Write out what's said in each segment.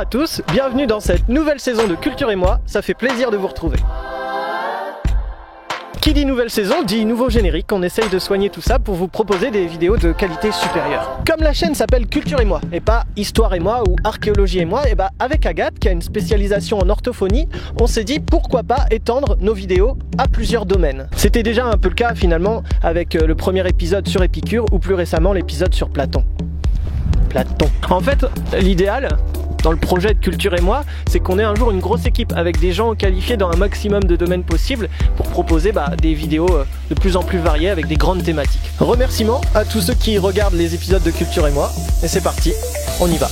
tous, bienvenue dans cette nouvelle saison de Culture et moi, ça fait plaisir de vous retrouver. Qui dit nouvelle saison dit nouveau générique, on essaye de soigner tout ça pour vous proposer des vidéos de qualité supérieure. Comme la chaîne s'appelle Culture et moi, et pas Histoire et moi ou Archéologie et moi, et bah avec Agathe qui a une spécialisation en orthophonie, on s'est dit pourquoi pas étendre nos vidéos à plusieurs domaines. C'était déjà un peu le cas finalement avec le premier épisode sur Épicure ou plus récemment l'épisode sur Platon. En fait, l'idéal dans le projet de Culture et moi, c'est qu'on ait un jour une grosse équipe avec des gens qualifiés dans un maximum de domaines possibles pour proposer des vidéos de plus en plus variées avec des grandes thématiques. Remerciements à tous ceux qui regardent les épisodes de Culture et moi, et c'est parti, on y va.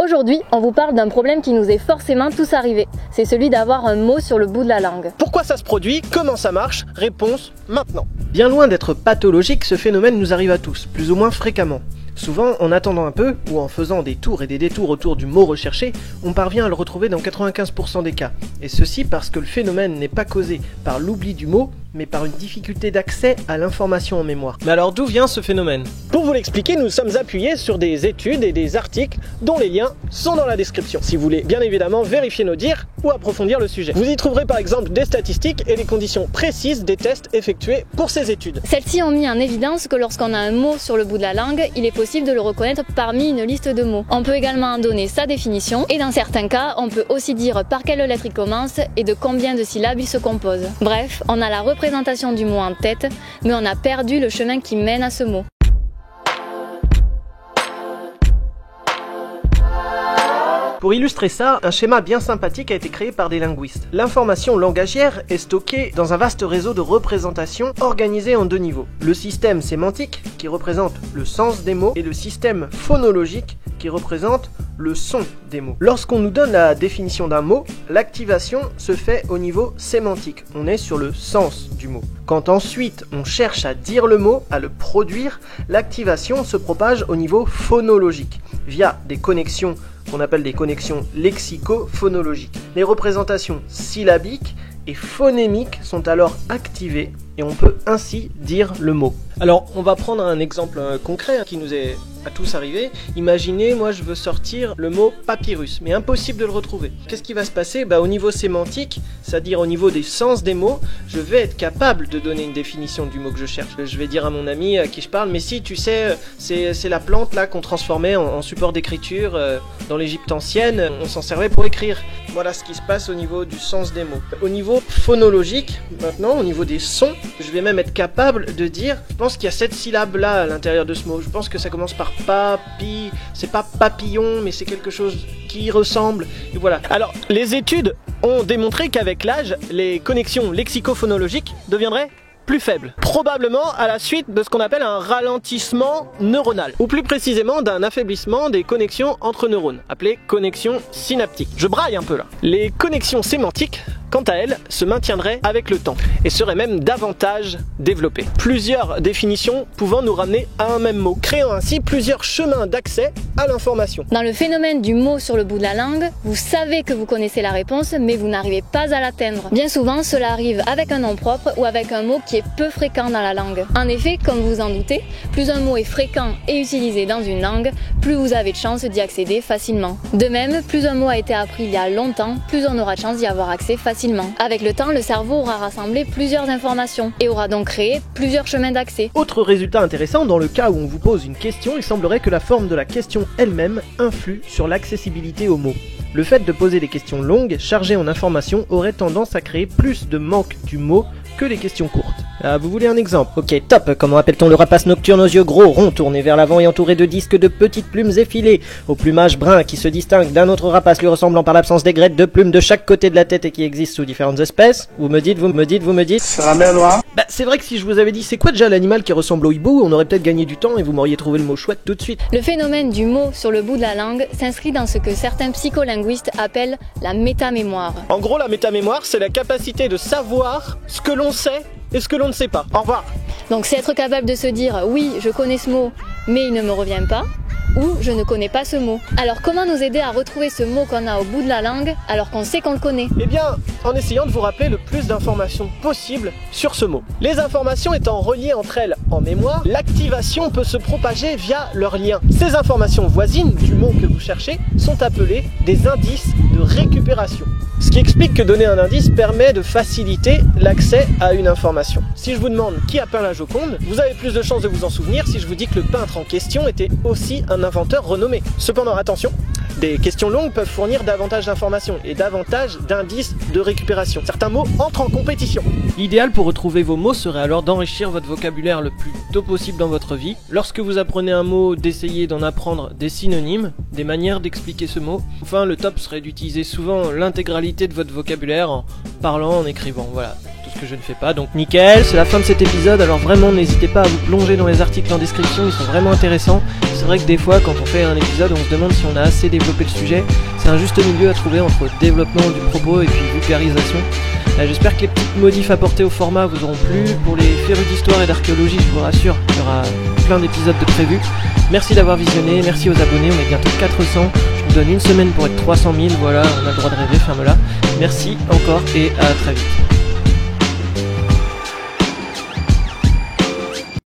Aujourd'hui, on vous parle d'un problème qui nous est forcément tous arrivé. C'est celui d'avoir un mot sur le bout de la langue. Pourquoi ça se produit? Comment ça marche? Réponse maintenant. Bien loin d'être pathologique, ce phénomène nous arrive à tous, plus ou moins fréquemment. Souvent, en attendant un peu, ou en faisant des tours et des détours autour du mot recherché, on parvient à le retrouver dans 95% des cas. Et ceci parce que le phénomène n'est pas causé par l'oubli du mot, mais par une difficulté d'accès à l'information en mémoire. Mais alors d'où vient ce phénomène? Pour vous l'expliquer, nous sommes appuyés sur des études et des articles dont les liens sont dans la description, si vous voulez bien évidemment vérifier nos dires ou approfondir le sujet. Vous y trouverez par exemple des statistiques et les conditions précises des tests effectués pour ces études. Celles-ci ont mis en évidence que lorsqu'on a un mot sur le bout de la langue, il est possible de le reconnaître parmi une liste de mots. On peut également en donner sa définition et dans certains cas, on peut aussi dire par quelle lettre il commence et de combien de syllabes il se compose. Bref, on a la représentation du mot en tête, mais on a perdu le chemin qui mène à ce mot. Pour illustrer ça, un schéma bien sympathique a été créé par des linguistes. L'information langagière est stockée dans un vaste réseau de représentations organisé en deux niveaux. Le système sémantique, qui représente le sens des mots, et le système phonologique, qui représente le son des mots. Lorsqu'on nous donne la définition d'un mot, l'activation se fait au niveau sémantique. On est sur le sens du mot. Quand ensuite on cherche à dire le mot, à le produire, l'activation se propage au niveau phonologique, via des connexions qu'on appelle des connexions lexico-phonologiques. Les représentations syllabiques et phonémiques sont alors activées et on peut ainsi dire le mot. Alors on va prendre un exemple concret qui nous est à tous arrivé. Imaginez, moi je veux sortir le mot papyrus, mais impossible de le retrouver. Qu'est-ce qui va se passer? Au niveau sémantique, c'est-à-dire au niveau des sens des mots, je vais être capable de donner une définition du mot que je cherche. Je vais dire à mon ami à qui je parle, mais si tu sais, c'est la plante là qu'on transformait en support d'écriture dans l'Égypte ancienne, on s'en servait pour écrire. Voilà ce qui se passe au niveau du sens des mots. Au niveau phonologique, maintenant, au niveau des sons, je vais même être capable de dire, je pense qu'il y a 7 syllabes là à l'intérieur de ce mot. Je pense que ça commence par papi, c'est pas papillon, mais c'est quelque chose qui y ressemble. Et voilà. Alors, les études ont démontré qu'avec l'âge, les connexions lexicophonologiques deviendraient plus faible. Probablement à la suite de ce qu'on appelle un ralentissement neuronal, ou plus précisément d'un affaiblissement des connexions entre neurones, appelées connexions synaptiques. Je braille un peu là. Les connexions sémantiques, quant à elles, se maintiendraient avec le temps, et seraient même davantage développées. Plusieurs définitions pouvant nous ramener à un même mot, créant ainsi plusieurs chemins d'accès à l'information. Dans le phénomène du mot sur le bout de la langue, vous savez que vous connaissez la réponse, mais vous n'arrivez pas à l'atteindre. Bien souvent, cela arrive avec un nom propre ou avec un mot qui est peu fréquent dans la langue. En effet, comme vous en doutez, plus un mot est fréquent et utilisé dans une langue, plus vous avez de chances d'y accéder facilement. De même, plus un mot a été appris il y a longtemps, plus on aura de chance d'y avoir accès facilement. Avec le temps, le cerveau aura rassemblé plusieurs informations et aura donc créé plusieurs chemins d'accès. Autre résultat intéressant, dans le cas où on vous pose une question, il semblerait que la forme de la question elle-même influe sur l'accessibilité aux mots. Le fait de poser des questions longues, chargées en informations, aurait tendance à créer plus de manque du mot que les questions courtes. Ah, vous voulez un exemple? Ok, top. Comment appelle-t-on le rapace nocturne aux yeux gros, ronds, tourné vers l'avant et entouré de disques de petites plumes effilées, au plumage brun qui se distingue d'un autre rapace lui ressemblant par l'absence d'aigrettes de plumes de chaque côté de la tête et qui existe sous différentes espèces? Vous me dites. C'est vrai que si je vous avais dit c'est quoi déjà l'animal qui ressemble au hibou, on aurait peut-être gagné du temps et vous m'auriez trouvé le mot chouette tout de suite. Le phénomène du mot sur le bout de la langue s'inscrit dans ce que certains psycholinguistes appellent la métamémoire. En gros, la métamémoire, c'est la capacité de savoir ce que l'on sait et ce que l'on ne sait pas. Au revoir. Donc c'est être capable de se dire oui, je connais ce mot, mais il ne me revient pas. ou je ne connais pas ce mot. Alors comment nous aider à retrouver ce mot qu'on a au bout de la langue alors qu'on sait qu'on le connaît? Eh bien, en essayant de vous rappeler le plus d'informations possible sur ce mot. Les informations étant reliées entre elles en mémoire, l'activation peut se propager via leurs liens. Ces informations voisines du mot que vous cherchez sont appelées des indices de récupération. Ce qui explique que donner un indice permet de faciliter l'accès à une information. Si je vous demande qui a peint la Joconde, vous avez plus de chances de vous en souvenir si je vous dis que le peintre en question était aussi un inventeur renommé. Cependant, attention, des questions longues peuvent fournir davantage d'informations et davantage d'indices de récupération. Certains mots entrent en compétition. L'idéal pour retrouver vos mots serait alors d'enrichir votre vocabulaire le plus tôt possible dans votre vie. Lorsque vous apprenez un mot, d'essayer d'en apprendre des synonymes, des manières d'expliquer ce mot. Enfin, le top serait d'utiliser souvent l'intégralité de votre vocabulaire en parlant, en écrivant. Voilà, tout ce que je ne fais pas. Donc nickel, c'est la fin de cet épisode. Alors vraiment, n'hésitez pas à vous plonger dans les articles en description, ils sont vraiment intéressants. C'est vrai que des fois, quand on fait un épisode, on se demande si on a assez développé le sujet. C'est un juste milieu à trouver entre développement du propos et puis vulgarisation. J'espère que les petites modifs apportées au format vous auront plu. Pour les férus d'histoire et d'archéologie, je vous rassure, il y aura plein d'épisodes de prévus. Merci d'avoir visionné, merci aux abonnés, on est bientôt 400. Je vous donne une semaine pour être 300 000, voilà, on a le droit de rêver, ferme-la. Merci encore et à très vite.